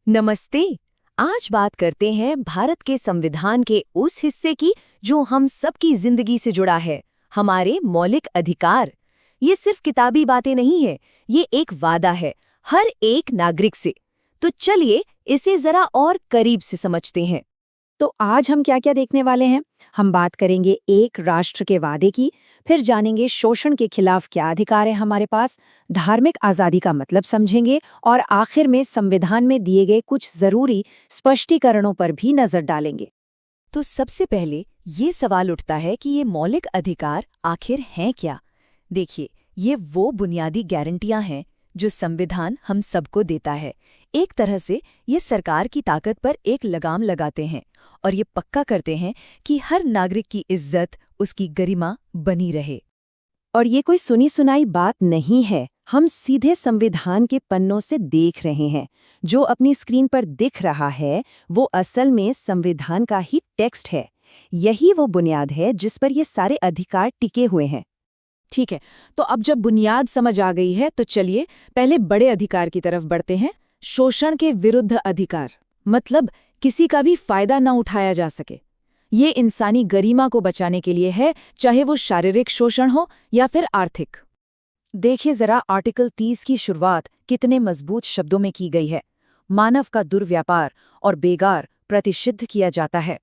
नमस्ते। आज बात करते हैं भारत के संविधान के उस हिस्से की जो हम सबकी जिंदगी से जुड़ा है, हमारे मौलिक अधिकार। ये सिर्फ किताबी बातें नहीं है, ये एक वादा है हर एक नागरिक से। तो चलिए इसे जरा और करीब से समझते हैं। तो आज हम क्या क्या देखने वाले हैं? हम बात करेंगे एक राष्ट्र के वादे की, फिर जानेंगे शोषण के खिलाफ क्या अधिकार है हमारे पास, धार्मिक आज़ादी का मतलब समझेंगे और आखिर में संविधान में दिए गए कुछ जरूरी स्पष्टीकरणों पर भी नजर डालेंगे। तो सबसे पहले ये सवाल उठता है कि ये मौलिक अधिकार आखिर हैं क्या? देखिए, ये वो बुनियादी गारंटियां हैं जो संविधान हम सबको देता है। एक तरह से ये सरकार की ताकत पर एक लगाम लगाते हैं और ये पक्का करते हैं कि हर नागरिक की इज्जत, उसकी गरिमा बनी रहे। और ये कोई सुनी सुनाई बात नहीं है, हम सीधे संविधान के पन्नों से देख रहे हैं। जो अपनी स्क्रीन पर दिख रहा है वो असल में संविधान का ही टेक्स्ट है। यही वो बुनियाद है जिस पर ये सारे अधिकार टिके हुए हैं। ठीक है, तो अब जब बुनियाद समझ आ गई है तो चलिए पहले बड़े अधिकार की तरफ बढ़ते हैं। शोषण के विरुद्ध अधिकार, मतलब किसी का भी फायदा न उठाया जा सके। ये इंसानी गरिमा को बचाने के लिए है, चाहे वो शारीरिक शोषण हो या फिर आर्थिक। देखिए जरा आर्टिकल 30 की शुरुआत कितने मजबूत शब्दों में की गई है। मानव का दुर्व्यापार और बेगार प्रतिषिद्ध किया जाता है।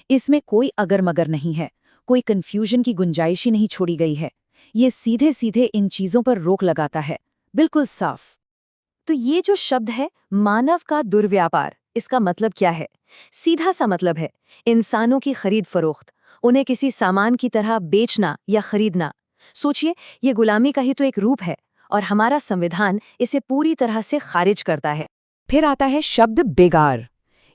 इसमें कोई अगर मगर नहीं है, कोई कंफ्यूजन की गुंजाइश ही नहीं छोड़ी गई है। ये सीधे सीधे इन चीजों पर रोक लगाता है, बिल्कुल साफ। तो ये जो शब्द है मानव का दुर्व्यापार, इसका मतलब क्या है? सीधा सा मतलब है इंसानों की खरीद फरोख्त, उन्हें किसी सामान की तरह बेचना या खरीदना। सोचिए, ये गुलामी का ही तो एक रूप है और हमारा संविधान इसे पूरी तरह से खारिज करता है। फिर आता है शब्द बेगार।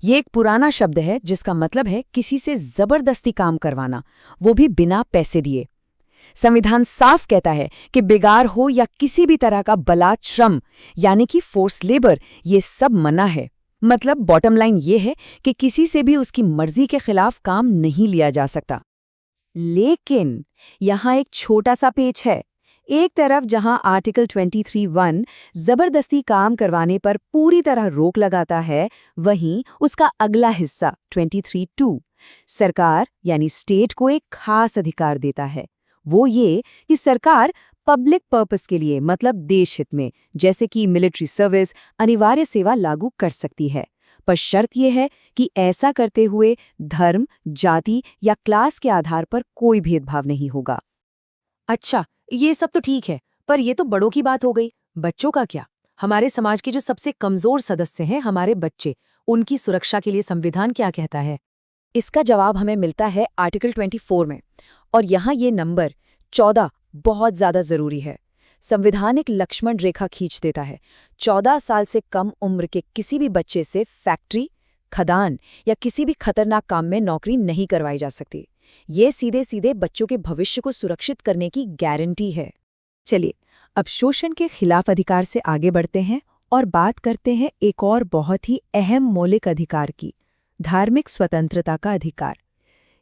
ये एक पुराना शब्द है जिसका मतलब है किसी से जबरदस्ती काम करवाना, वो भी बिना पैसे दिए। संविधान साफ कहता है कि बेगार हो या किसी भी तरह का बलात् श्रम यानी कि फोर्स लेबर, ये सब मना है। मतलब बॉटम लाइन ये है कि किसी से भी उसकी मर्जी के खिलाफ काम नहीं लिया जा सकता। लेकिन यहाँ एक छोटा सा पेच है। एक तरफ जहाँ आर्टिकल 23(1) जबरदस्ती काम करवाने पर पूरी तरह रोक लगाता है, वहीं उसका अगला हिस्सा 23(2) सरकार यानी स्टेट को एक खास अधिकार देता है। वो ये कि सरकार पब्लिक पर्पस के लिए, मतलब देश हित में, जैसे कि मिलिट्री सर्विस, अनिवार्य सेवा लागू कर सकती है। पर शर्त यह है कि ऐसा करते हुए धर्म, जाति या क्लास के आधार पर कोई भेदभाव नहीं होगा। अच्छा, ये सब तो ठीक है, पर ये तो बड़ों की बात हो गई। बच्चों का क्या? हमारे समाज के जो सबसे कमजोर सदस्य हैं, हमारे बच्चे, उनकी सुरक्षा के लिए संविधान क्या कहता है? इसका जवाब हमें मिलता है आर्टिकल 24 में, और यहाँ ये नंबर 14 बहुत ज़्यादा ज़रूरी है। संविधान एक लक्ष्मण रेखा खींच देता है। 14 साल से कम उम्र के किसी भी बच्चे से फैक्ट्री, खदान या किसी भी खतरनाक काम में नौकरी नहीं करवाई जा सकती। ये सीधे सीधे बच्चों के भविष्य को सुरक्षित करने की गारंटी है। चलिए, अब शोषण के खिलाफ अधिकार से आगे बढ़ते हैं और बात करते हैं एक और बहुत ही अहम मौलिक अधिकार की, धार्मिक स्वतंत्रता का अधिकार।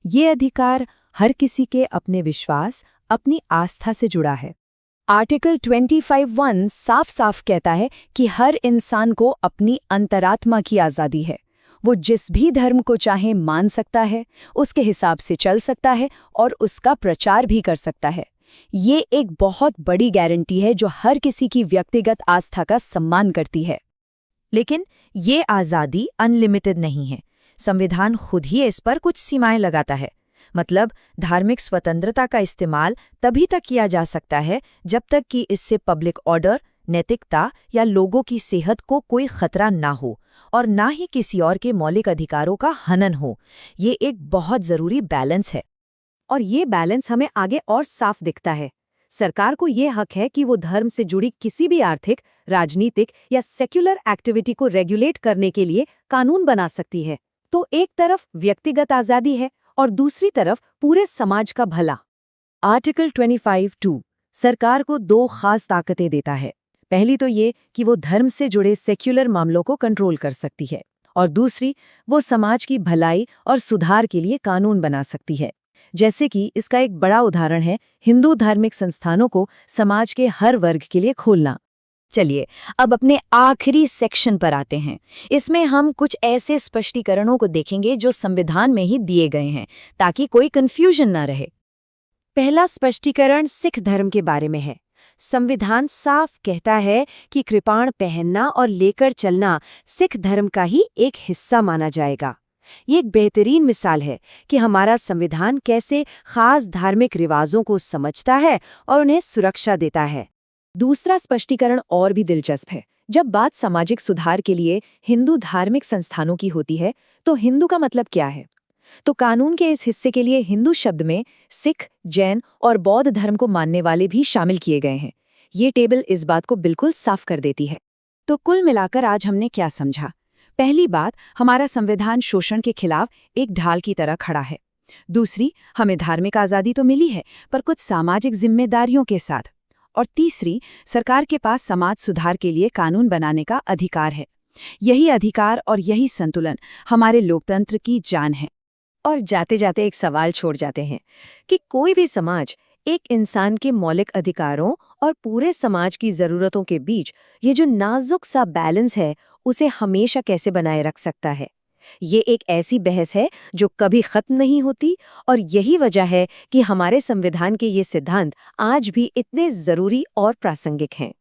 ये अधिकार हर किसी के अपने विश्वास, अपनी आस्था से जुड़ा है। आर्टिकल 25(1) साफ साफ कहता है कि हर इंसान को अपनी अंतरात्मा की आज़ादी है। वो जिस भी धर्म को चाहे मान सकता है, उसके हिसाब से चल सकता है और उसका प्रचार भी कर सकता है। ये एक बहुत बड़ी गारंटी है जो हर किसी की व्यक्तिगत आस्था का सम्मान करती है। लेकिन ये आज़ादी अनलिमिटेड नहीं है। संविधान खुद ही इस पर कुछ सीमाएं लगाता है। मतलब धार्मिक स्वतंत्रता का इस्तेमाल तभी तक किया जा सकता है जब तक कि इससे पब्लिक ऑर्डर, नैतिकता या लोगों की सेहत को कोई खतरा ना हो और ना ही किसी और के मौलिक अधिकारों का हनन हो। ये एक बहुत ज़रूरी बैलेंस है। और ये बैलेंस हमें आगे और साफ दिखता है। सरकार को ये हक है कि वो धर्म से जुड़ी किसी भी आर्थिक, राजनीतिक या सेक्युलर एक्टिविटी को रेगुलेट करने के लिए कानून बना सकती है। तो एक तरफ व्यक्तिगत आज़ादी है और दूसरी तरफ पूरे समाज का भला। आर्टिकल 25(2) सरकार को दो खास ताकतें देता है। पहली तो ये कि वो धर्म से जुड़े सेक्युलर मामलों को कंट्रोल कर सकती है, और दूसरी, वो समाज की भलाई और सुधार के लिए कानून बना सकती है। जैसे कि इसका एक बड़ा उदाहरण है हिंदू धार्मिक संस्थानों को समाज के हर वर्ग के लिए खोलना। चलिए अब अपने आखिरी सेक्शन पर आते हैं। इसमें हम कुछ ऐसे स्पष्टीकरणों को देखेंगे जो संविधान में ही दिए गए हैं, ताकि कोई कंफ्यूजन ना रहे। पहला स्पष्टीकरण सिख धर्म के बारे में है। संविधान साफ कहता है कि कृपाण पहनना और लेकर चलना सिख धर्म का ही एक हिस्सा माना जाएगा। ये एक बेहतरीन मिसाल है कि हमारा संविधान कैसे खास धार्मिक रिवाजों को समझता है और उन्हें सुरक्षा देता है। दूसरा स्पष्टीकरण और भी दिलचस्प है। जब बात सामाजिक सुधार के लिए हिंदू धार्मिक संस्थानों की होती है, तो हिंदू का मतलब क्या है? तो कानून के इस हिस्से के लिए हिंदू शब्द में सिख, जैन और बौद्ध धर्म को मानने वाले भी शामिल किए गए हैं। ये टेबल इस बात को बिल्कुल साफ कर देती है। तो कुल मिलाकर आज हमने क्या समझा? पहली बात, हमारा संविधान शोषण के खिलाफ एक ढाल की तरह खड़ा है। दूसरी, हमें धार्मिक आज़ादी तो मिली है, पर कुछ सामाजिक जिम्मेदारियों के साथ। और तीसरी, सरकार के पास समाज सुधार के लिए कानून बनाने का अधिकार है। यही अधिकार और यही संतुलन हमारे लोकतंत्र की जान है। और जाते जाते एक सवाल छोड़ जाते हैं कि कोई भी समाज एक इंसान के मौलिक अधिकारों और पूरे समाज की ज़रूरतों के बीच ये जो नाजुक सा बैलेंस है, उसे हमेशा कैसे बनाए रख सकता है? ये एक ऐसी बहस है जो कभी खत्म नहीं होती, और यही वजह है कि हमारे संविधान के ये सिद्धांत आज भी इतने ज़रूरी और प्रासंगिक हैं।